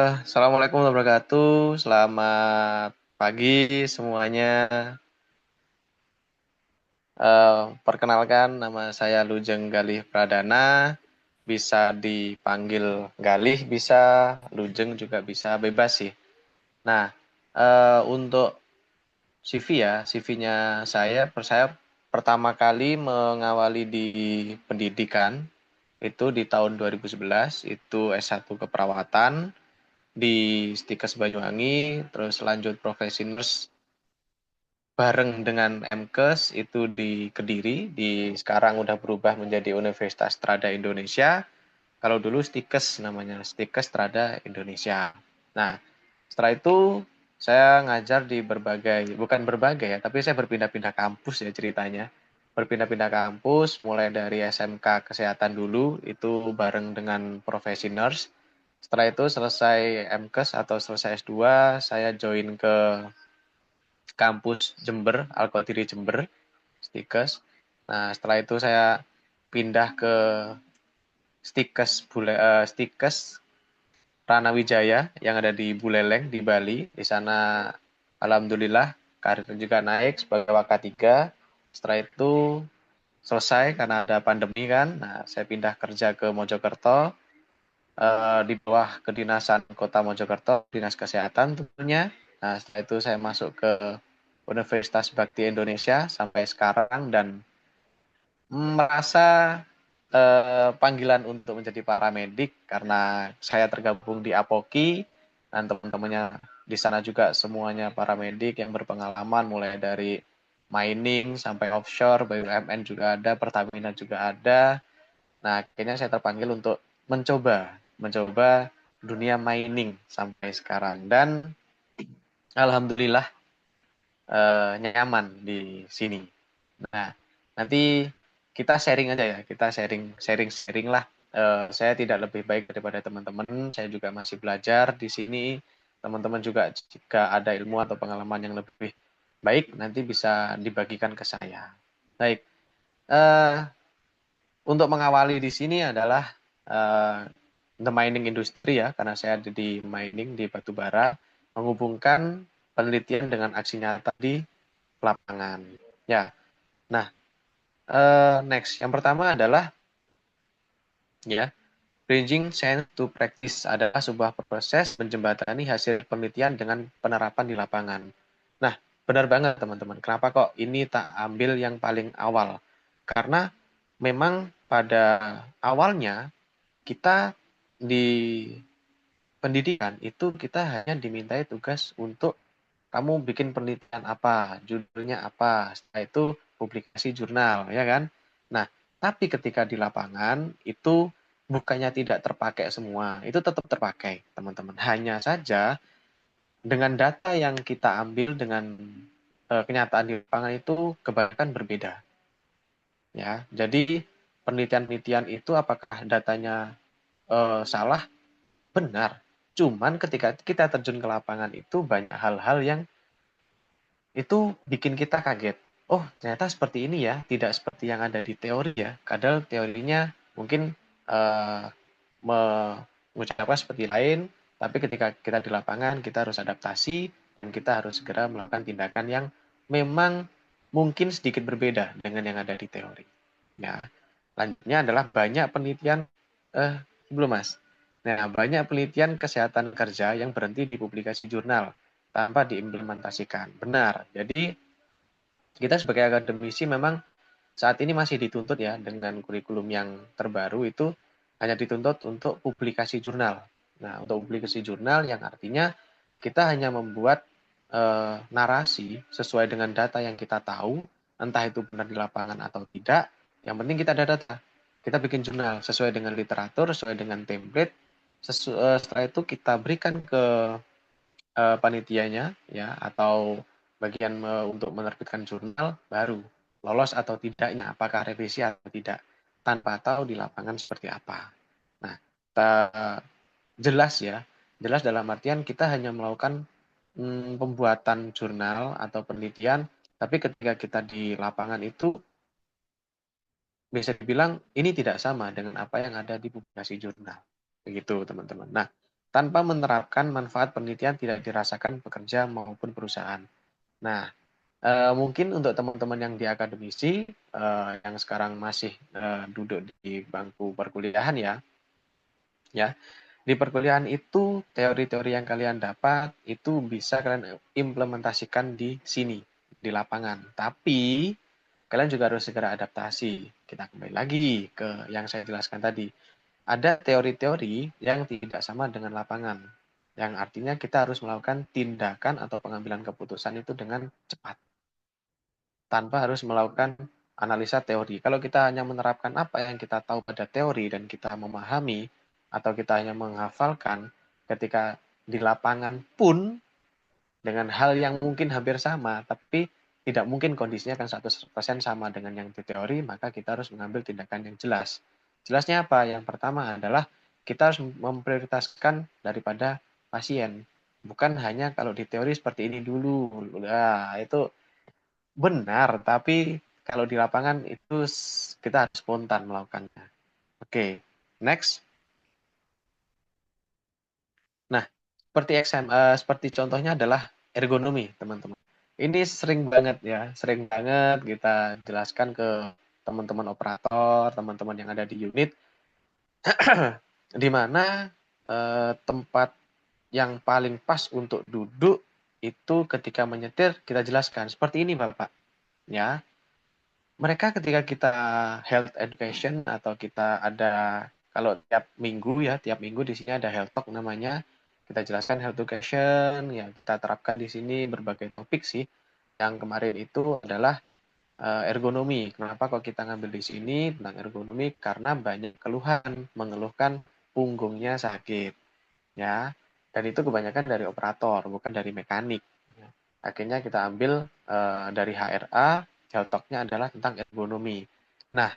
Assalamualaikum warahmatullahi wabarakatuh. Selamat pagi semuanya. Perkenalkan, nama saya Lujeng Galih Pradana. Bisa dipanggil Galih, bisa Lujeng juga bisa, bebas sih. Nah, untuk CV ya, CV-nya saya pertama kali mengawali di pendidikan itu di tahun 2011, itu S1 keperawatan di Stikes Banyuwangi, terus lanjut profesi nurse bareng dengan MKes itu di Kediri, sekarang udah berubah menjadi Universitas Strada Indonesia. Kalau dulu Stikes namanya, Stikes Strada Indonesia. Nah, setelah itu saya ngajar di bukan berbagai ya, tapi saya berpindah-pindah kampus ya ceritanya. Berpindah-pindah kampus, mulai dari SMK Kesehatan dulu, itu bareng dengan profesi nurse. Setelah itu selesai MKes atau selesai S2, saya join ke kampus Jember, Alkotiri Jember, Stikes. Nah, setelah itu saya pindah ke Stikes Ranawijaya yang ada di Buleleng di Bali. Di sana alhamdulillah karir juga naik sebagai Waka 3. Setelah itu selesai karena ada pandemi kan. Nah, saya pindah kerja ke Mojokerto, di bawah kedinasan Kota Mojokerto, Dinas Kesehatan tentunya. Nah, setelah itu saya masuk ke Universitas Bakti Indonesia sampai sekarang dan merasa panggilan untuk menjadi paramedik karena saya tergabung di Apoki dan teman-temannya di sana juga semuanya paramedik yang berpengalaman mulai dari mining sampai offshore, BUMN juga ada, Pertamina juga ada. Nah, akhirnya saya terpanggil untuk mencoba dunia mining sampai sekarang dan alhamdulillah nyaman di sini. Nah, nanti kita sharing aja ya, kita sharing lah. Saya tidak lebih baik daripada teman-teman, saya juga masih belajar di sini. Teman-teman juga jika ada ilmu atau pengalaman yang lebih baik, nanti bisa dibagikan ke saya. Baik, eh, untuk mengawali di sini adalah uh, the mining industry ya, karena saya ada di mining di batubara, menghubungkan penelitian dengan aksi nyata di lapangan. Ya, nah next yang pertama adalah ya bridging science to practice adalah sebuah proses menjembatani hasil penelitian dengan penerapan di lapangan. Nah, benar banget teman-teman. Kenapa kok ini tak ambil yang paling awal? Karena memang pada awalnya kita di pendidikan itu kita hanya dimintai tugas untuk kamu bikin penelitian apa, judulnya apa, setelah itu publikasi jurnal, ya kan? Nah, tapi ketika di lapangan itu bukannya tidak terpakai semua, itu tetap terpakai, teman-teman. Hanya saja dengan data yang kita ambil dengan kenyataan di lapangan itu kebanyakan berbeda, ya. Jadi penelitian-penelitian itu apakah datanya salah? Benar. Cuman ketika kita terjun ke lapangan itu banyak hal-hal yang itu bikin kita kaget. Oh, ternyata seperti ini ya, tidak seperti yang ada di teori ya. Kadang teorinya mungkin eh, mengucapkan seperti lain, tapi ketika kita di lapangan kita harus adaptasi dan kita harus segera melakukan tindakan yang memang mungkin sedikit berbeda dengan yang ada di teori. Ya, lanjutnya adalah banyak penelitian belum Mas. Nah, banyak penelitian kesehatan kerja yang berhenti di publikasi jurnal tanpa diimplementasikan. Benar. Jadi kita sebagai akademisi memang saat ini masih dituntut ya dengan kurikulum yang terbaru itu hanya dituntut untuk publikasi jurnal. Nah, untuk publikasi jurnal yang artinya kita hanya membuat narasi sesuai dengan data yang kita tahu, entah itu benar di lapangan atau tidak. Yang penting kita ada data. Kita bikin jurnal sesuai dengan literatur, sesuai dengan template. Setelah itu kita berikan ke panitianya ya atau bagian untuk menerbitkan jurnal baru lolos atau tidaknya, apakah revisi atau tidak, tanpa tahu di lapangan seperti apa. Nah, jelas ya, jelas dalam artian kita hanya melakukan pembuatan jurnal atau penelitian, tapi ketika kita di lapangan itu bisa dibilang ini tidak sama dengan apa yang ada di publikasi jurnal. Begitu teman-teman. Nah, tanpa menerapkan manfaat penelitian tidak dirasakan pekerja maupun perusahaan. Nah, mungkin untuk teman-teman yang di akademisi, yang sekarang masih duduk di bangku perkuliahan ya, di perkuliahan itu teori-teori yang kalian dapat itu bisa kalian implementasikan di sini, di lapangan. Tapi kalian juga harus segera adaptasi. Kita kembali lagi ke yang saya jelaskan tadi. Ada teori-teori yang tidak sama dengan lapangan. Yang artinya kita harus melakukan tindakan atau pengambilan keputusan itu dengan cepat. Tanpa harus melakukan analisa teori. Kalau kita hanya menerapkan apa yang kita tahu pada teori dan kita memahami atau kita hanya menghafalkan ketika di lapangan pun dengan hal yang mungkin hampir sama, tapi tidak mungkin kondisinya akan 100% sama dengan yang di teori, maka kita harus mengambil tindakan yang jelas. Jelasnya apa? Yang pertama adalah kita harus memprioritaskan daripada pasien. Bukan hanya kalau di teori seperti ini dulu. Nah, itu benar, tapi kalau di lapangan itu kita harus spontan melakukannya. Oke, next. Nah, seperti contohnya adalah ergonomi, teman-teman. Ini sering banget ya, sering banget kita jelaskan ke teman-teman operator, teman-teman yang ada di unit, di mana tempat yang paling pas untuk duduk itu ketika menyetir kita jelaskan seperti ini, Bapak. Ya, mereka ketika kita health education atau kita ada kalau tiap minggu di sini ada health talk namanya. Kita jelaskan health education, ya kita terapkan di sini berbagai topik sih. Yang kemarin itu adalah ergonomi. Kenapa kok kita ngambil di sini tentang ergonomi? Karena banyak keluhan, mengeluhkan punggungnya sakit, ya. Dan itu kebanyakan dari operator, bukan dari mekanik. Ya. Akhirnya kita ambil dari HRA, health talk-nya adalah tentang ergonomi. Nah,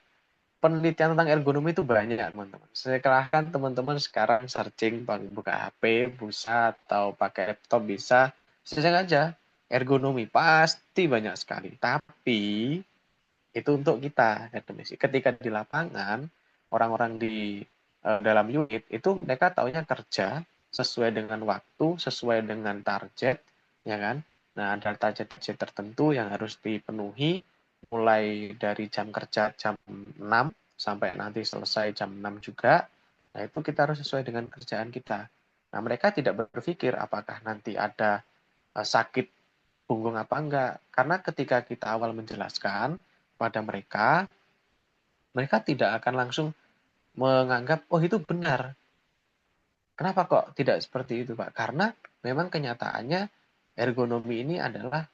penelitian tentang ergonomi itu banyak, teman-teman. Silahkan teman-teman sekarang searching, buka HP, bisa, atau pakai laptop bisa. Searching aja, ergonomi. Pasti banyak sekali. Tapi, itu untuk kita, akademisi. Ketika di lapangan, orang-orang di dalam unit, itu mereka taunya kerja sesuai dengan waktu, sesuai dengan target, ya kan? Nah, ada target-target tertentu yang harus dipenuhi, mulai dari jam kerja jam 6 sampai nanti selesai jam 6 juga. Nah, itu kita harus sesuai dengan kerjaan kita. Nah, mereka tidak berpikir apakah nanti ada sakit punggung apa enggak. Karena ketika kita awal menjelaskan pada mereka, mereka tidak akan langsung menganggap, oh itu benar. Kenapa kok tidak seperti itu, Pak? Karena memang kenyataannya ergonomi ini adalah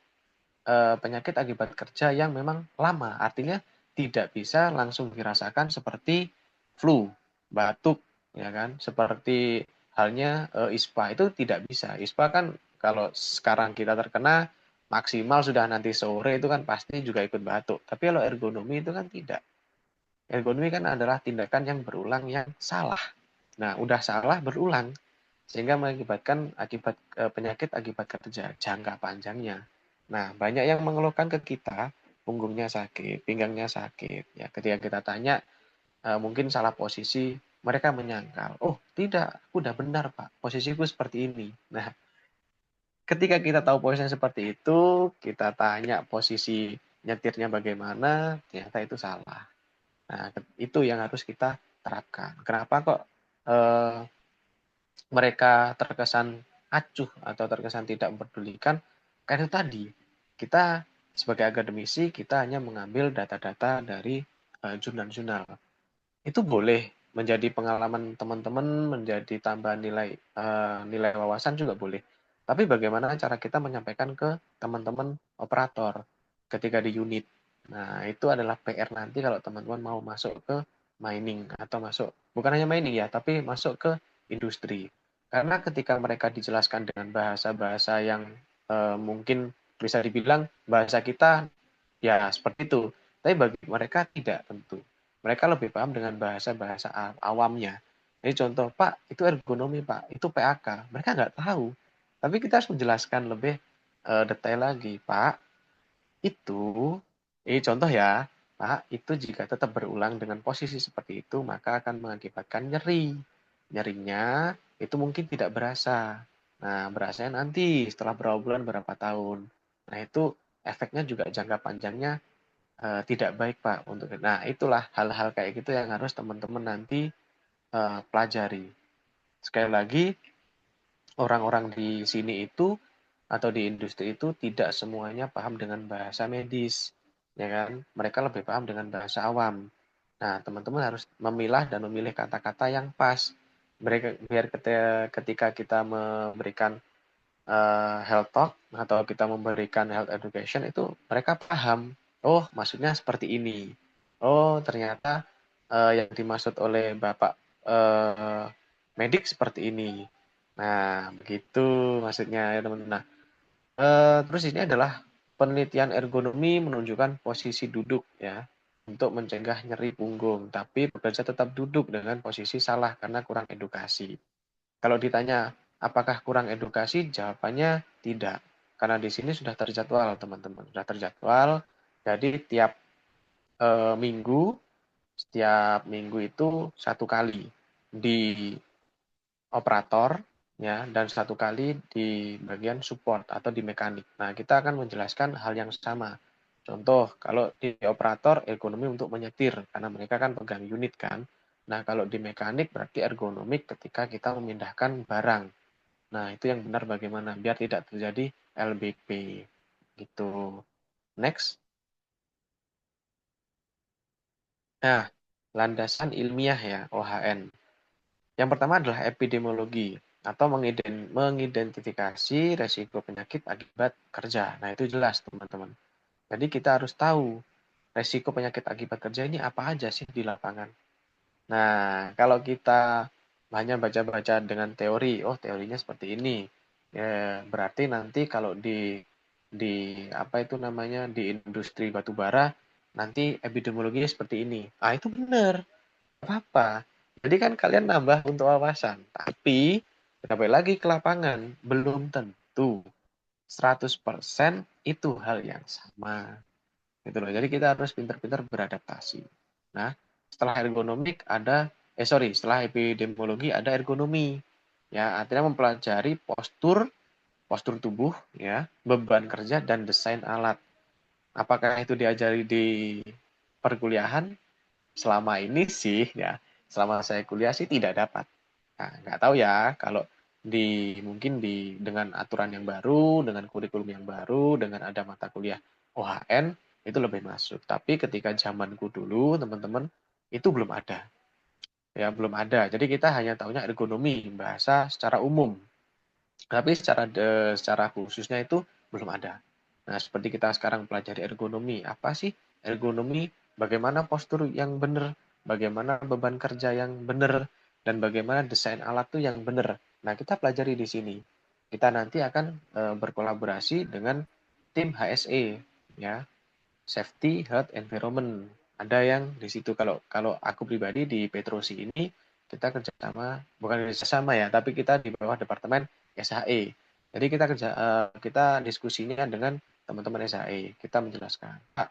penyakit akibat kerja yang memang lama. Artinya tidak bisa langsung dirasakan seperti flu, batuk, ya kan? Seperti halnya ISPA itu tidak bisa. ISPA kan kalau sekarang kita terkena maksimal sudah nanti sore itu kan pasti juga ikut batuk. Tapi kalau ergonomi itu kan tidak. Ergonomi kan adalah tindakan yang berulang yang salah. Nah, udah salah berulang sehingga mengakibatkan penyakit akibat kerja jangka panjangnya. Nah, banyak yang mengeluhkan ke kita punggungnya sakit, pinggangnya sakit. Ya, ketika kita tanya mungkin salah posisi, mereka menyangkal, oh tidak, aku udah benar Pak, posisiku seperti ini. Nah, ketika kita tahu posisinya seperti itu, kita tanya posisi nyetirnya bagaimana, ternyata itu salah. Nah, itu yang harus kita terapkan. Kenapa kok eh, mereka terkesan acuh atau terkesan tidak memperdulikan? Karena itu tadi, kita sebagai akademisi, kita hanya mengambil data-data dari jurnal-jurnal. Itu boleh menjadi pengalaman teman-teman, menjadi tambahan nilai wawasan juga boleh. Tapi bagaimana cara kita menyampaikan ke teman-teman operator ketika di unit. Nah, itu adalah PR nanti kalau teman-teman mau masuk ke mining atau masuk, bukan hanya mining ya, tapi masuk ke industri. Karena ketika mereka dijelaskan dengan bahasa-bahasa yang mungkin bisa dibilang bahasa kita ya seperti itu. Tapi bagi mereka tidak tentu. Mereka lebih paham dengan bahasa-bahasa awamnya. Jadi contoh, Pak, itu ergonomi, Pak, itu PAK. Mereka nggak tahu. Tapi kita harus menjelaskan lebih detail lagi, Pak, itu, ini contoh ya, Pak, itu jika tetap berulang dengan posisi seperti itu, maka akan mengakibatkan nyeri. Nyerinya itu mungkin tidak berasa. Nah, berasanya nanti setelah berapa bulan, berapa tahun. Nah, itu efeknya juga jangka panjangnya tidak baik, Pak. Nah, itulah hal-hal kayak gitu yang harus teman-teman nanti pelajari. Sekali lagi, orang-orang di sini itu atau di industri itu tidak semuanya paham dengan bahasa medis, ya kan? Mereka lebih paham dengan bahasa awam. Nah, teman-teman harus memilah dan memilih kata-kata yang pas. Mereka biar ketika kita memberikan health talk atau kita memberikan health education itu mereka paham. Oh, maksudnya seperti ini. Oh, ternyata yang dimaksud oleh Bapak uh, medik seperti ini. Nah, begitu maksudnya ya teman-teman. Nah, terus ini adalah penelitian ergonomi menunjukkan posisi duduk ya untuk mencegah nyeri punggung, tapi pekerja tetap duduk dengan posisi salah karena kurang edukasi. Kalau ditanya apakah kurang edukasi, jawabannya tidak. Karena di sini sudah terjadwal, teman-teman. Sudah terjadwal. Jadi minggu, setiap minggu itu satu kali di operator, ya, dan satu kali di bagian support atau di mekanik. Nah, kita akan menjelaskan hal yang sama. Contoh, kalau di operator ergonomi untuk menyetir, karena mereka kan pegang unit kan. Nah, kalau di mekanik berarti ergonomik ketika kita memindahkan barang. Nah, itu yang benar bagaimana biar tidak terjadi LBP gitu. Next. Nah, landasan ilmiah ya, OHN. Yang pertama adalah epidemiologi atau mengidentifikasi resiko penyakit akibat kerja. Nah, itu jelas, teman-teman. Jadi kita harus tahu resiko penyakit akibat kerja ini apa aja sih di lapangan. Nah, kalau kita hanya baca-baca dengan teori, oh teorinya seperti ini, ya, berarti nanti kalau di apa itu namanya di industri batu bara nanti epidemiologinya seperti ini. Ah itu benar, apa-apa. Jadi kan kalian nambah untuk wawasan, tapi kembali lagi ke lapangan belum tentu 100% itu hal yang sama. Gitu loh. Jadi kita harus pintar-pintar beradaptasi. Nah, setelah ergonomik ada setelah epidemiologi ada ergonomi. Ya, artinya mempelajari postur postur tubuh ya, beban kerja dan desain alat. Apakah itu diajari di perkuliahan? Selama ini sih ya, selama saya kuliah sih tidak dapat. Nah, nggak tahu ya kalau mungkin dengan aturan yang baru, dengan kurikulum yang baru, dengan ada mata kuliah OHN itu lebih masuk. Tapi ketika zamanku dulu, teman-teman, itu belum ada. Ya, belum ada. Jadi kita hanya tahunya ergonomi, bahasa secara umum. Tapi secara khususnya itu belum ada. Nah, seperti kita sekarang pelajari ergonomi. Apa sih ergonomi? Bagaimana postur yang benar? Bagaimana beban kerja yang benar? Dan bagaimana desain alat tuh yang benar? Nah, kita pelajari di sini. Kita nanti akan berkolaborasi dengan tim HSE, ya, Safety, Health, Environment. Ada yang di situ. Kalau kalau aku pribadi di Petrosi ini kita kerjasama, bukan kerjasama ya, tapi kita di bawah departemen SHE. Jadi kita diskusinya dengan teman-teman SHE. Kita menjelaskan, Pak,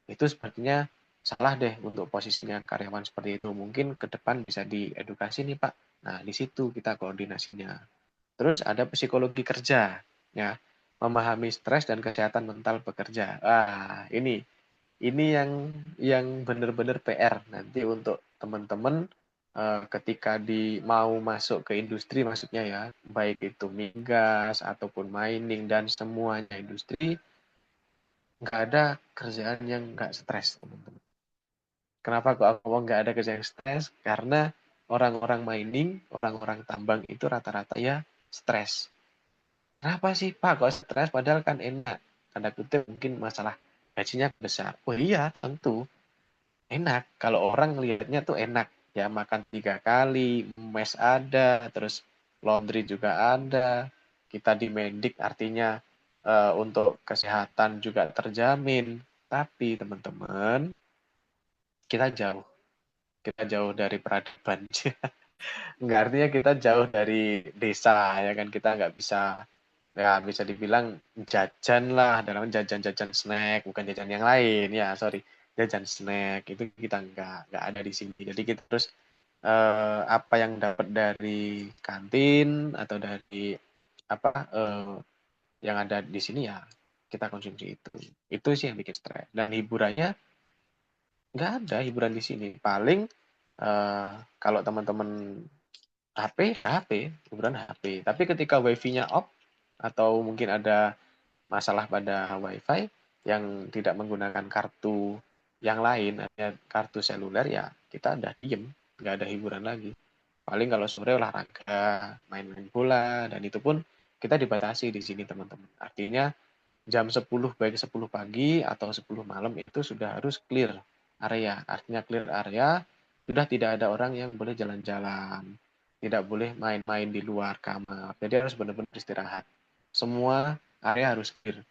itu sepertinya salah deh untuk posisinya karyawan seperti itu. Mungkin ke depan bisa diedukasi nih, Pak. Nah, di situ kita koordinasinya. Terus ada psikologi kerja, ya, memahami stres dan kesehatan mental pekerja. Ini yang benar-benar PR nanti untuk teman-teman ketika mau masuk ke industri maksudnya ya, baik itu migas ataupun mining dan semuanya industri, nggak ada kerjaan yang nggak stres, teman-teman. Kenapa kok aku ngomong nggak ada kerjaan yang stres? Karena orang-orang mining, orang-orang tambang itu rata-rata ya stres. Kenapa sih Pak kok stres padahal kan enak? Tanda kutip mungkin masalah gajinya besar. Oh iya, tentu enak. Kalau orang ngelihatnya tuh enak. Ya makan 3 kali, mes ada, terus laundry juga ada. Kita di medik artinya untuk kesehatan juga terjamin. Tapi teman-teman, kita jauh. Kita jauh dari peradaban. Nggak artinya kita jauh dari desa ya kan kita nggak bisa ya bisa dibilang jajan lah dalam jajan-jajan snack bukan jajan yang lain ya sorry jajan snack itu kita nggak ada di sini jadi kita terus apa yang dapat dari kantin atau dari apa yang ada di sini ya kita konsumsi itu. Itu sih yang bikin stres. Dan hiburannya nggak ada hiburan di sini. Paling kalau teman-teman HP, hiburan HP. Tapi ketika wifi-nya off atau mungkin ada masalah pada wifi yang tidak menggunakan kartu yang lain, hanya kartu seluler ya kita udah diem, nggak ada hiburan lagi. Paling kalau sore olahraga, main-main bola, dan itu pun kita dibatasi di sini teman-teman. Artinya jam 10 baik 10 pagi atau 10 malam itu sudah harus clear area. Artinya clear area, sudah tidak ada orang yang boleh jalan-jalan, tidak boleh main-main di luar kamar. Jadi harus benar-benar istirahat. Semua area harus clear.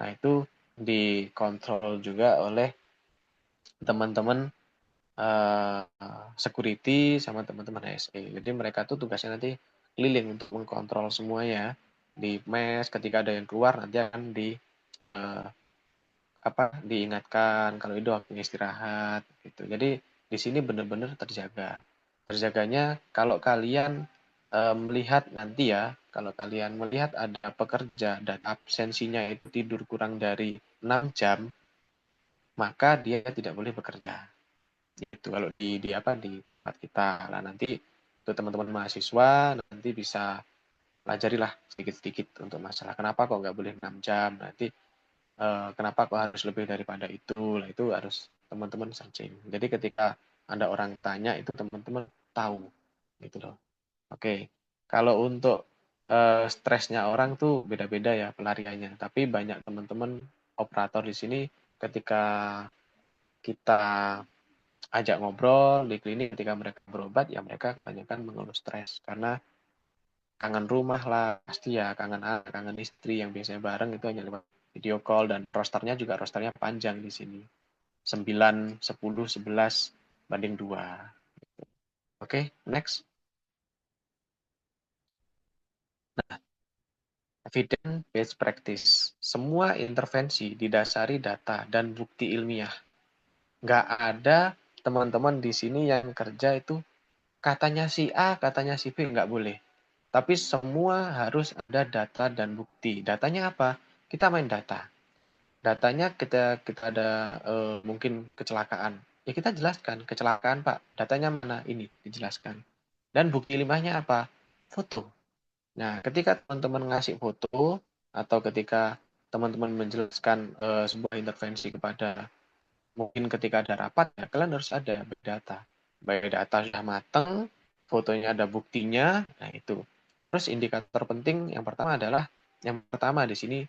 Nah, itu dikontrol juga oleh teman-teman security sama teman-teman HSE. Jadi mereka tuh tugasnya nanti keliling untuk mengkontrol semuanya di mes ketika ada yang keluar nanti akan eh, diingatkan kalau itu waktunya istirahat gitu. Jadi di sini benar-benar terjaga. Terjaganya kalau kalian melihat nanti ya, kalau kalian melihat ada pekerja dan absensinya itu tidur kurang dari 6 jam, maka dia tidak boleh bekerja. Itu kalau di apa di tempat kita. Lah nanti untuk teman-teman mahasiswa nanti bisa pelajarilah sedikit-sedikit untuk masalah kenapa kok nggak boleh 6 jam nanti kenapa kok harus lebih daripada itu lah itu harus teman-teman searching jadi ketika ada orang tanya itu teman-teman tahu gitu loh. Oke, kalau untuk stresnya orang tuh beda-beda ya pelariannya tapi banyak teman-teman operator di sini ketika kita ajak ngobrol di klinik ketika mereka berobat ya mereka kebanyakan mengeluh stres karena kangen rumah lah pasti ya kangen anak kangen istri yang biasanya bareng itu hanya lewat video call dan rosternya panjang di sini 9 10 11 banding 2. Oke, next. Evidence based practice. Semua intervensi didasari data dan bukti ilmiah. Nggak ada teman-teman di sini yang kerja itu katanya si A, katanya si B, nggak boleh. Tapi semua harus ada data dan bukti. Datanya apa? Kita main data. Datanya kita ada mungkin kecelakaan. Ya kita jelaskan, kecelakaan Pak. Datanya mana? Ini dijelaskan. Dan bukti ilmiahnya apa? Foto. Nah, ketika teman-teman ngasih foto atau ketika teman-teman menjelaskan sebuah intervensi kepada mungkin ketika ada rapat ya kalian harus ada data. Baik data sudah matang, fotonya ada buktinya. Nah, itu. Terus indikator penting yang pertama di sini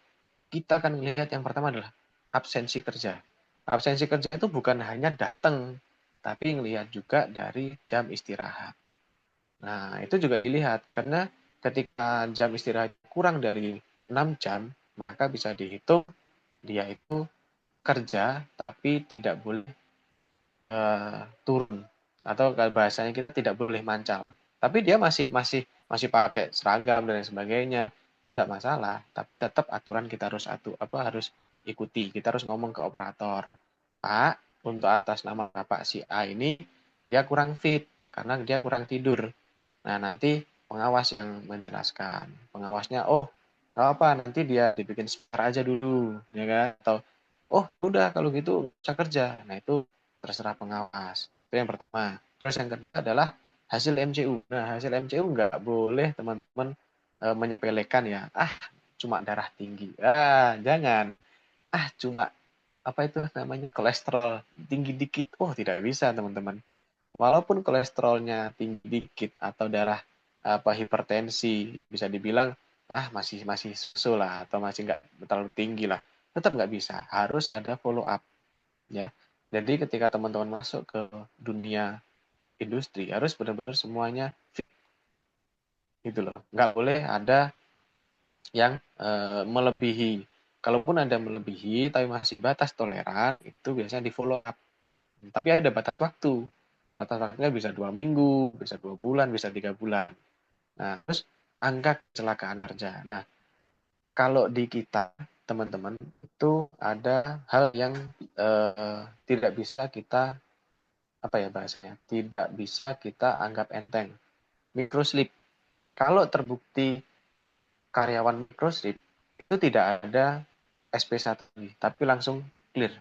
kita akan melihat yang pertama adalah absensi kerja. Absensi kerja itu bukan hanya datang, tapi melihat juga dari jam istirahat. Nah, itu juga dilihat karena ketika jam istirahat kurang dari 6 jam, maka bisa dihitung dia itu kerja tapi tidak boleh turun atau bahasanya kita tidak boleh mancal. Tapi dia masih masih masih pakai seragam dan sebagainya, tidak masalah. Tapi tetap aturan kita harus harus ikuti. Kita harus ngomong ke operator, Pak, untuk atas nama Bapak si A ini dia kurang fit karena dia kurang tidur. Nah nanti pengawas yang menjelaskan. Pengawasnya, oh nggak apa nanti dia dibikin spare aja dulu, ya kan? Atau oh udah kalau gitu bisa kerja. Nah itu terserah pengawas. Itu yang pertama. Terus yang kedua adalah hasil MCU. Nah, hasil MCU nggak boleh teman-teman menyepelekan ya. Ah, cuma darah tinggi. Ah, jangan. Ah, cuma apa itu namanya kolesterol tinggi dikit. Oh, tidak bisa teman-teman. Walaupun kolesterolnya tinggi dikit atau darah apa hipertensi bisa dibilang masih masih susu lah atau masih nggak terlalu tinggi lah tetap nggak bisa harus ada follow up ya. Jadi ketika teman-teman masuk ke dunia industri harus benar-benar semuanya fit gitu loh. Nggak boleh ada yang melebihi. Kalaupun ada melebihi tapi masih batas toleran itu biasanya di follow up. Tapi ada batas waktu. Batas waktunya bisa 2 minggu, bisa 2 bulan, bisa 3 bulan. Nah, terus angka kecelakaan kerja. Nah, kalau di kita teman-teman itu ada hal yang tidak bisa kita apa ya bahasanya, tidak bisa kita anggap enteng. Microslip, kalau terbukti karyawan microslip itu tidak ada SP1 tapi langsung clear.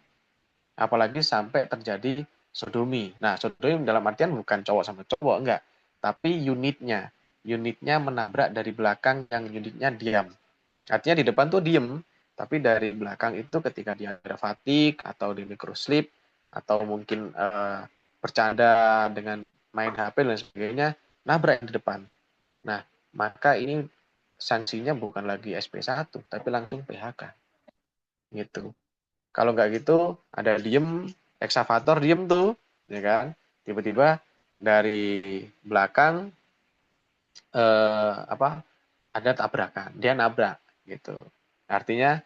Apalagi sampai terjadi sodomi. Nah, sodomi dalam artian bukan cowok sama cowok, enggak. Tapi unitnya menabrak dari belakang yang unitnya diam. Artinya di depan tuh diem, tapi dari belakang itu ketika dia ada fatigue atau di microslip atau mungkin bercanda dengan main HP dan sebagainya, nabrak yang di depan. Nah, maka ini sanksinya bukan lagi SP1, tapi langsung PHK. Gitu. Kalau nggak gitu, ada diem, eksavator diem tuh, ya kan? Tiba-tiba dari belakang apa ada tabrakan, dia nabrak gitu. Artinya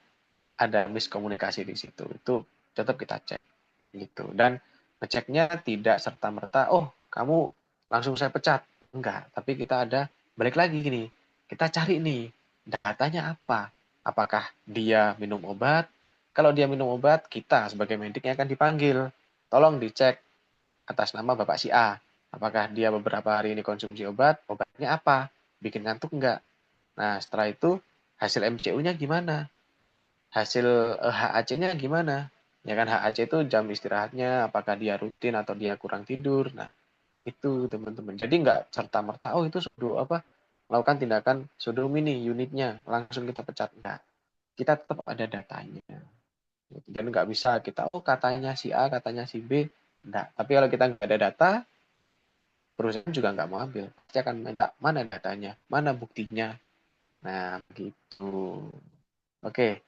ada miskomunikasi di situ. Itu tetap kita cek gitu. Dan ngeceknya tidak serta merta, oh kamu langsung saya pecat, enggak. Tapi kita ada balik lagi gini, kita cari nih datanya apa. Apakah dia minum obat? Kalau dia minum obat, kita sebagai medik yang akan dipanggil. Tolong dicek atas nama Bapak si A. Apakah dia beberapa hari ini konsumsi obat? Obatnya apa? Bikin ngantuk enggak? Nah, setelah itu hasil MCU-nya gimana? Hasil HAC-nya gimana? Ya kan HAC itu jam istirahatnya, apakah dia rutin atau dia kurang tidur. Nah, itu teman-teman. Jadi nggak serta-merta, oh itu sudah apa melakukan tindakan sodomi nih unitnya, langsung kita pecat. Enggak. Kita tetap ada datanya. Dan nggak bisa kita, oh katanya si A, katanya si B. Enggak. Tapi kalau kita nggak ada data, perusahaan juga nggak mau ambil. Pasti akan minta, mana datanya, mana buktinya. Nah, gitu. Oke,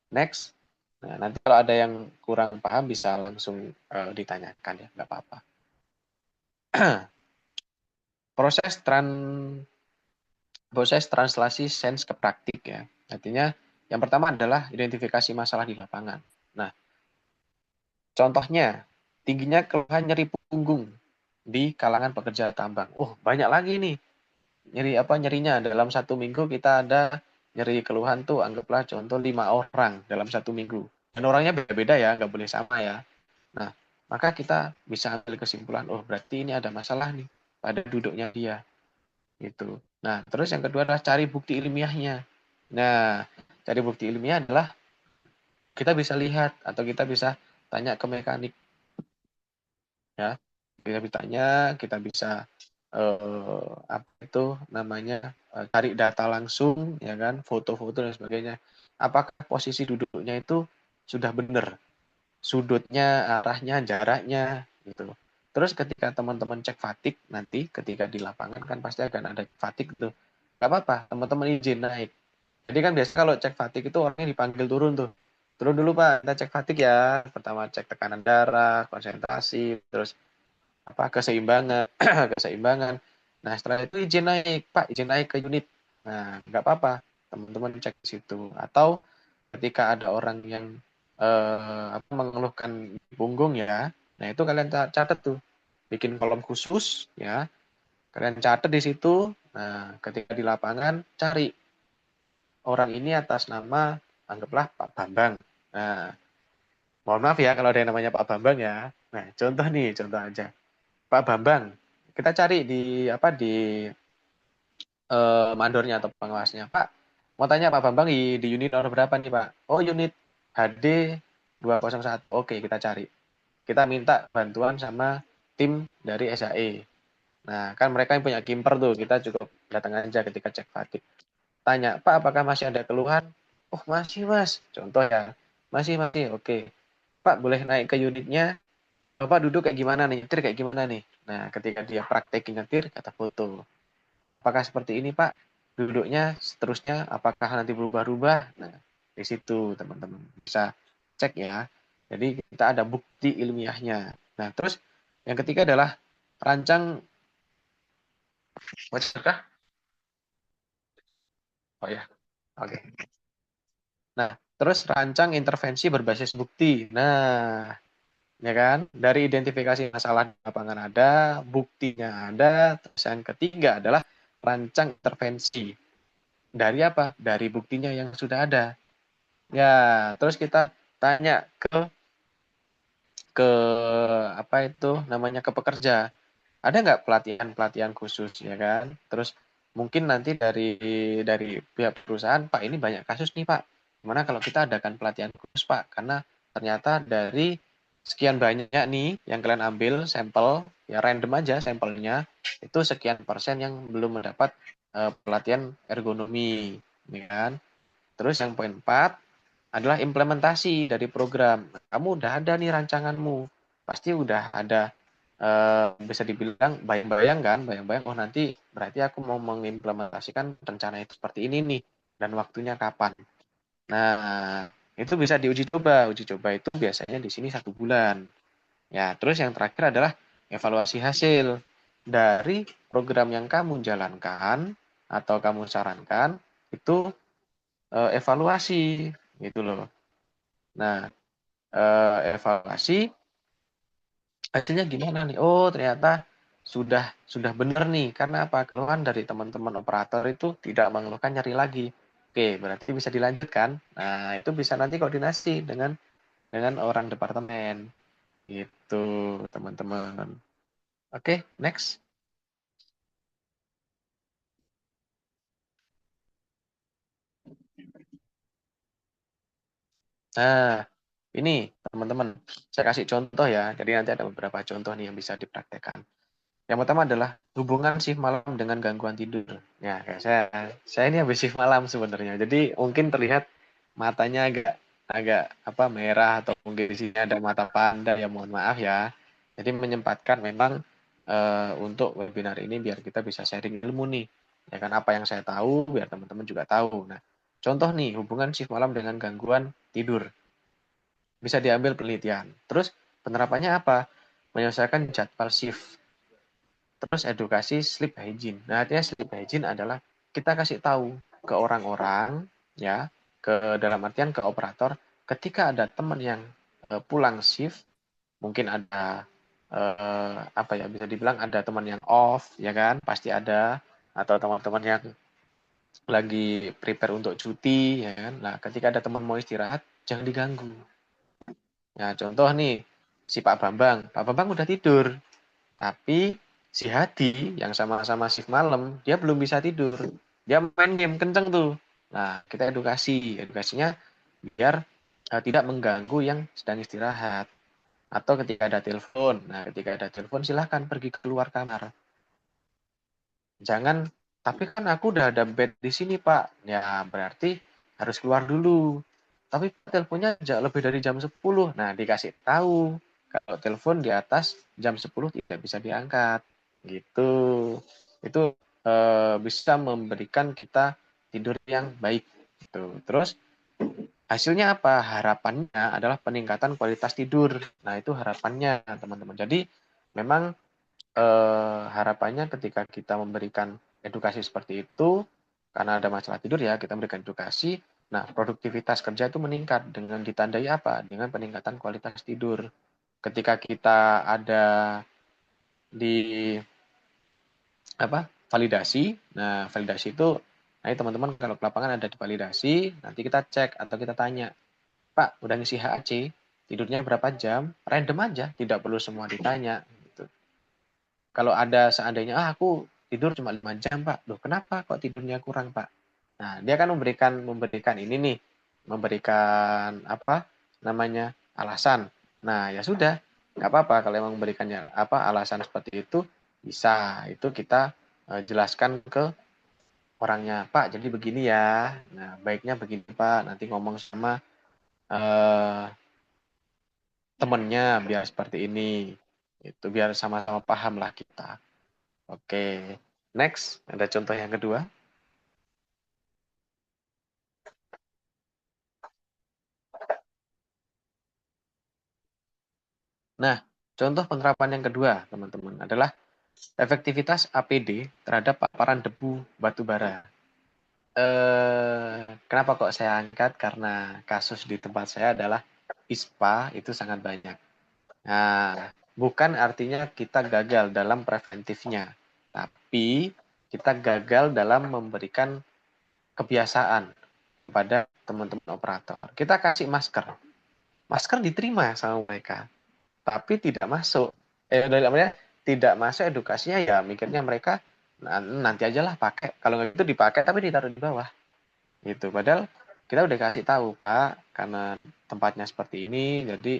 next. Nah, nanti kalau ada yang kurang paham bisa langsung ditanyakan ya, nggak apa-apa. proses tran Proses translasi sains ke praktik ya. Artinya yang pertama adalah identifikasi masalah di lapangan. Nah, contohnya tingginya keluhan nyeri punggung di kalangan pekerja tambang. Oh, banyak lagi nih. Nyerinya dalam 1 minggu kita ada nyeri keluhan tuh anggaplah contoh 5 orang dalam 1 minggu. Dan orangnya beda-beda ya, nggak boleh sama ya. Nah, maka kita bisa ambil kesimpulan, oh berarti ini ada masalah nih pada duduknya dia. Gitu. Nah, terus yang kedua adalah cari bukti ilmiahnya. Nah, cari bukti ilmiah adalah kita bisa lihat atau kita bisa tanya ke mekanik ya. Kita bertanya, kita bisa apa itu namanya cari data langsung ya kan, foto-foto dan sebagainya. Apakah posisi duduknya itu sudah benar? Sudutnya, arahnya, jaraknya gitu. Terus ketika teman-teman cek fatigue nanti ketika di lapangan kan pasti akan ada fatigue tuh. Gak apa-apa, teman-teman izin naik. Jadi kan biasa kalau cek fatigue itu orangnya dipanggil turun tuh. Turun dulu Pak, kita cek fatigue ya. Pertama cek tekanan darah, konsentrasi, terus apa keseimbangan, keseimbangan. Nah setelah itu izin naik, Pak, izin naik ke unit. Nah nggak apa-apa, teman-teman cek di situ. Atau ketika ada orang yang mengeluhkan punggung ya, nah itu kalian catat tuh, bikin kolom khusus ya, kalian catat di situ. Nah ketika di lapangan cari orang ini atas nama anggaplah Pak Bambang. Nah mohon maaf ya kalau ada yang namanya Pak Bambang ya. Nah contoh nih, contoh aja Pak Bambang. Kita cari di apa di mandornya atau pengawasnya. Pak, mau tanya Pak Bambang di unit nomor berapa nih Pak? Oh unit HD 201. Oke, kita cari. Kita minta bantuan sama tim dari SAE. Nah, kan mereka yang punya kimper tuh, kita cukup datang aja ketika cek fatigue. Tanya, Pak, apakah masih ada keluhan? Oh, masih, Mas. Contoh ya. Masih, masih. Oke. Pak, boleh naik ke unitnya. Bapak duduk kayak gimana nih? Nyetir kayak gimana nih? Nah, ketika dia praktekin nyetir, kata foto. Apakah seperti ini, Pak? Duduknya seterusnya, apakah nanti berubah-ubah? Nah, di situ teman-teman bisa cek ya. Jadi kita ada bukti ilmiahnya. Nah, terus yang ketiga adalah rancang wajah. Oh ya, oke. Nah, terus rancang intervensi berbasis bukti. Nah, ya kan? Dari identifikasi masalah di lapangan ada, buktinya ada. Terus yang ketiga adalah rancang intervensi. Dari apa? Dari buktinya yang sudah ada. Ya, terus kita tanya ke ke apa itu namanya ke pekerja. Ada nggak pelatihan-pelatihan khusus ya kan? Terus mungkin nanti dari pihak perusahaan, Pak ini banyak kasus nih Pak. Gimana kalau kita adakan pelatihan khusus Pak? Karena ternyata dari sekian banyak nih yang kalian ambil sampel, ya random aja sampelnya, itu sekian persen yang belum mendapat pelatihan ergonomi, ya kan? Terus yang poin 4 adalah implementasi dari program. Kamu udah ada nih rancanganmu, pasti udah ada bisa dibilang bayang-bayang kan, bayang-bayang oh nanti berarti aku mau mengimplementasikan rencana itu seperti ini nih dan waktunya kapan. Nah, itu bisa diuji coba. Uji coba itu biasanya di sini 1 bulan. Ya, terus yang terakhir adalah evaluasi hasil dari program yang kamu jalankan atau kamu sarankan itu evaluasi gitu loh. Nah, evaluasi hasilnya gimana nih? Oh, ternyata sudah benar nih. Karena apa? Keluhan dari teman-teman operator itu tidak mengeluhkan nyeri lagi. Oke, berarti bisa dilanjutkan. Nah, itu bisa nanti koordinasi dengan orang departemen. Gitu, teman-teman. Oke, next. Nah, ini teman-teman, saya kasih contoh ya. Jadi nanti ada beberapa contoh nih yang bisa dipraktekkan. Yang pertama adalah hubungan shift malam dengan gangguan tidur. Ya, kayak saya ini habis shift malam sebenarnya. Jadi mungkin terlihat matanya agak agak apa merah atau mungkin di sini ada mata panda ya mohon maaf ya. Jadi menyempatkan memang untuk webinar ini biar kita bisa sharing ilmu nih. Ya kan apa yang saya tahu biar teman-teman juga tahu. Nah, contoh nih hubungan shift malam dengan gangguan tidur bisa diambil penelitian. Terus penerapannya apa? Menyelesaikan jadwal shift. Terus edukasi sleep hygiene. Nah, artinya sleep hygiene adalah kita kasih tahu ke orang-orang ya, ke dalam artian ke operator ketika ada teman yang pulang shift, mungkin ada apa ya bisa dibilang ada teman yang off ya kan, pasti ada atau teman-teman yang lagi prepare untuk cuti ya kan. Nah, ketika ada teman mau istirahat, jangan diganggu. Nah, contoh nih si Pak Bambang udah tidur. Tapi si Hadi yang sama-sama shift malam, dia belum bisa tidur. Dia main game kenceng tuh. Nah, kita edukasi. Edukasinya biar tidak mengganggu yang sedang istirahat. Atau ketika ada telepon. Nah, ketika ada telepon silahkan pergi keluar kamar. Jangan, tapi kan aku udah ada bed di sini, Pak. Ya, berarti harus keluar dulu. Tapi teleponnya lebih dari jam 10. Nah, dikasih tahu. Kalau telepon di atas jam 10 tidak bisa diangkat. Gitu. Itu bisa memberikan kita tidur yang baik. Gitu. Terus hasilnya apa? Harapannya adalah peningkatan kualitas tidur. Nah, itu harapannya, teman-teman. Jadi, memang harapannya ketika kita memberikan edukasi seperti itu, karena ada masalah tidur ya, kita memberikan edukasi, nah produktivitas kerja itu meningkat dengan ditandai apa? Dengan peningkatan kualitas tidur. Ketika kita ada di apa? Validasi. Nah, validasi itu nah teman-teman kalau ke lapangan ada di validasi, nanti kita cek atau kita tanya, "Pak, udah ngisi HAC, tidurnya berapa jam?" Random aja, tidak perlu semua ditanya gitu. Kalau ada seandainya, aku tidur cuma 5 jam, Pak. Loh, kenapa kok tidurnya kurang, Pak? Nah, dia kan memberikan ini nih, memberikan apa namanya alasan. Nah, ya sudah, nggak apa-apa kalau emang memberikannya apa alasan seperti itu bisa. Itu kita jelaskan ke orangnya, Pak. Jadi begini ya. Nah, baiknya begini, Pak. Nanti ngomong sama eh, temennya biar seperti ini. Itu biar sama-sama paham lah kita. Oke, next ada contoh yang kedua. Nah, contoh penerapan yang kedua, teman-teman, adalah efektivitas APD terhadap paparan debu batu bara. Kenapa kok saya angkat? Karena kasus di tempat saya adalah ISPA itu sangat banyak. Nah, bukan artinya kita gagal dalam preventifnya, tapi kita gagal dalam memberikan kebiasaan kepada teman-teman operator. Kita kasih masker, masker diterima sama mereka. tapi tidak masuk. Namanya tidak masuk edukasinya ya mikirnya mereka nanti aja lah pakai. Kalau nggak itu dipakai tapi ditaruh di bawah. Gitu. Padahal kita udah kasih tahu Pak, karena tempatnya seperti ini, jadi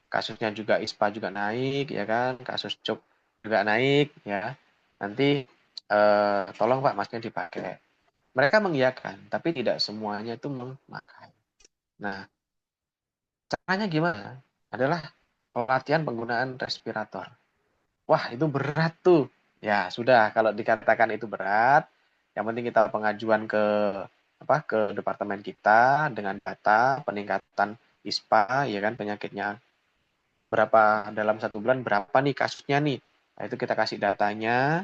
kasusnya juga ISPA juga naik, ya kan, kasus cuk juga naik, ya. Nanti tolong Pak maskernya dipakai. Mereka mengiyakan, tapi tidak semuanya itu memakai. Nah, caranya gimana? Adalah pelatihan penggunaan respirator. Wah, itu berat tuh. Ya, sudah kalau dikatakan itu berat, yang penting kita pengajuan ke departemen kita dengan data peningkatan ISPA ya kan penyakitnya berapa dalam 1 bulan berapa nih kasusnya nih. Nah, itu kita kasih datanya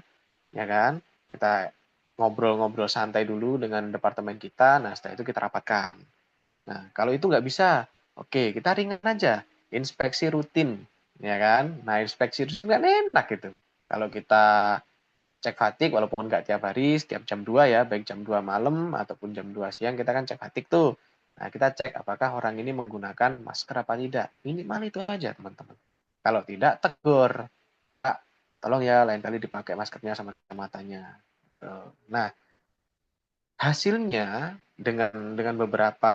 ya kan. Kita ngobrol-ngobrol santai dulu dengan departemen kita. Nah, setelah itu kita rapatkan. Nah, kalau itu nggak bisa, oke, kita ringan aja. Inspeksi rutin, ya kan? Nah, inspeksi rutin kan enak gitu. Kalau kita cek fatigue, walaupun nggak tiap hari, setiap jam 2 ya, baik jam 2 malam ataupun jam 2 siang, kita kan cek fatigue tuh. Nah, kita cek apakah orang ini menggunakan masker apa tidak. Minimal itu aja, teman-teman. Kalau tidak, tegur. Kak, tolong ya, lain kali dipakai maskernya sama matanya. Nah, hasilnya dengan beberapa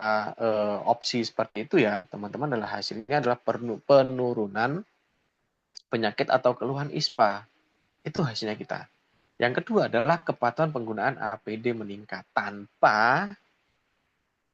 opsi seperti itu ya teman-teman adalah hasilnya adalah penurunan penyakit atau keluhan ISPA itu hasilnya kita. Yang kedua adalah kepatuhan penggunaan APD meningkat tanpa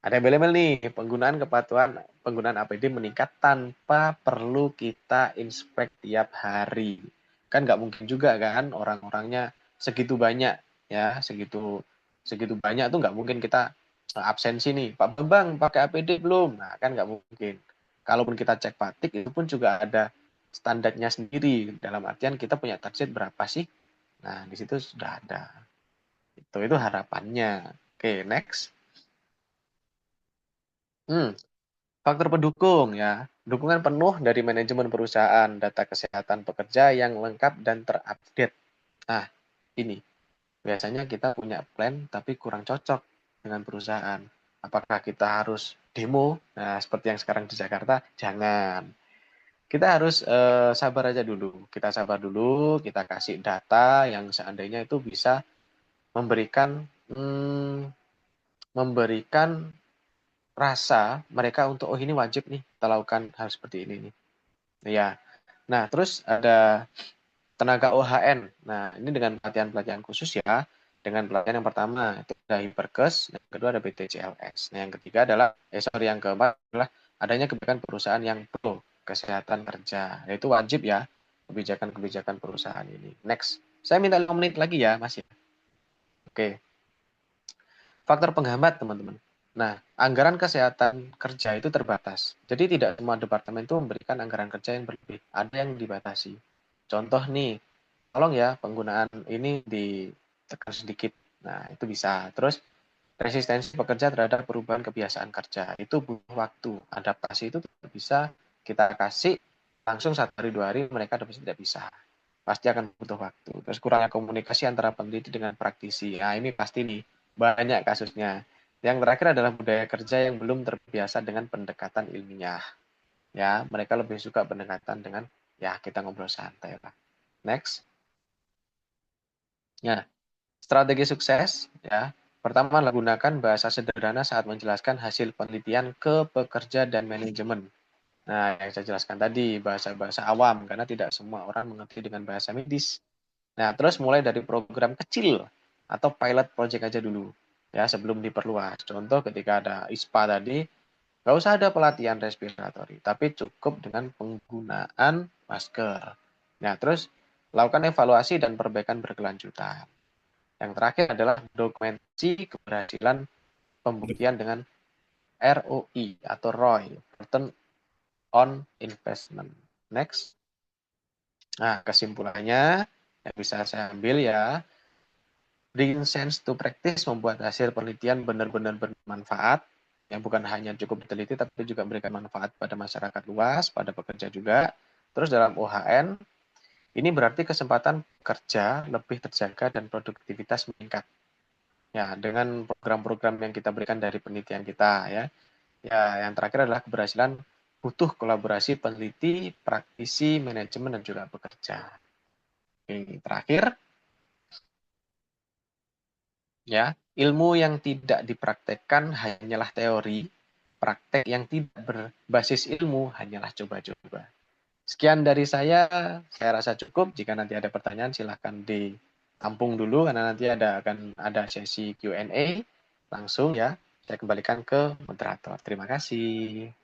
ada embel-embel nih penggunaan APD meningkat tanpa perlu kita inspek tiap hari. Kan nggak mungkin juga kan orang-orangnya segitu banyak ya segitu segitu banyak tuh nggak mungkin kita absensi nih Pak Bambang pakai APD belum? Nah kan nggak mungkin. Kalaupun kita cek fatigue itu pun juga ada standarnya sendiri dalam artian kita punya target berapa sih? Nah di situ sudah ada. Itu harapannya. Oke, next. Hmm, Faktor pendukung ya, dukungan penuh dari manajemen perusahaan, data kesehatan pekerja yang lengkap dan terupdate. Nah, ini biasanya kita punya plan tapi kurang cocok dengan perusahaan. Apakah kita harus demo? Nah, seperti yang sekarang di Jakarta, jangan. Kita harus sabar aja dulu. Kita sabar dulu, kita kasih data yang seandainya itu bisa memberikan memberikan rasa mereka untuk oh ini wajib nih kita lakukan hal seperti ini nih. Ya. Nah, terus ada tenaga OHN. Nah, ini dengan pelatihan-pelatihan khusus ya. Dengan pelatihan yang pertama itu ada Hiperkes, yang kedua ada BTCLS. Nah, yang ketiga adalah yang keempat adalah adanya kebijakan perusahaan yang pro kesehatan kerja. Yaitu wajib ya kebijakan-kebijakan perusahaan ini. Next. Saya minta 5 menit lagi ya, Mas ya. Oke. Faktor penghambat, teman-teman. Nah, anggaran kesehatan kerja itu terbatas. Jadi tidak semua departemen itu memberikan anggaran kerja yang berlebih. Ada yang dibatasi. Contoh nih, tolong ya penggunaan ini ditekan sedikit. Nah, itu bisa. Terus resistensi pekerja terhadap perubahan kebiasaan kerja. Itu butuh waktu. Adaptasi itu bisa kita kasih langsung 1 hari 2 hari mereka adaptasi tidak bisa. Pasti akan butuh waktu. Terus kurangnya komunikasi antara peneliti dengan praktisi. Nah, ini pasti nih banyak kasusnya. Yang terakhir adalah budaya kerja yang belum terbiasa dengan pendekatan ilmiah. Ya, mereka lebih suka pendekatan dengan ya kita ngobrol santai lah. Next. Ya, strategi sukses ya. Pertama adalah gunakan bahasa sederhana saat menjelaskan hasil penelitian ke pekerja dan manajemen. Nah, yang saya jelaskan tadi bahasa-bahasa awam karena tidak semua orang mengerti dengan bahasa medis. Nah, terus mulai dari program kecil atau pilot project aja dulu ya sebelum diperluas. Contoh ketika ada ISPA tadi, nggak usah ada pelatihan respiratori, tapi cukup dengan penggunaan masker. Nah, terus lakukan evaluasi dan perbaikan berkelanjutan. Yang terakhir adalah dokumentasi keberhasilan pembuktian dengan ROI atau ROI, Return on Investment. Next. Nah, kesimpulannya yang bisa saya ambil ya, bring sense to practice membuat hasil penelitian benar-benar bermanfaat, yang bukan hanya cukup diteliti tapi juga memberikan manfaat pada masyarakat luas, pada pekerja juga. Terus dalam OHN, ini berarti kesempatan kerja lebih terjaga dan produktivitas meningkat. Ya, dengan program-program yang kita berikan dari penelitian kita ya. Ya, yang terakhir adalah keberhasilan butuh kolaborasi peneliti, praktisi, manajemen, dan juga pekerja. Oke, terakhir, ya, ilmu yang tidak dipraktekkan hanyalah teori, praktek yang tidak berbasis ilmu hanyalah coba-coba. Sekian dari saya rasa cukup. Jika nanti ada pertanyaan silahkan ditampung dulu karena nanti akan ada sesi Q&A langsung ya. Saya kembalikan ke moderator. Terima kasih.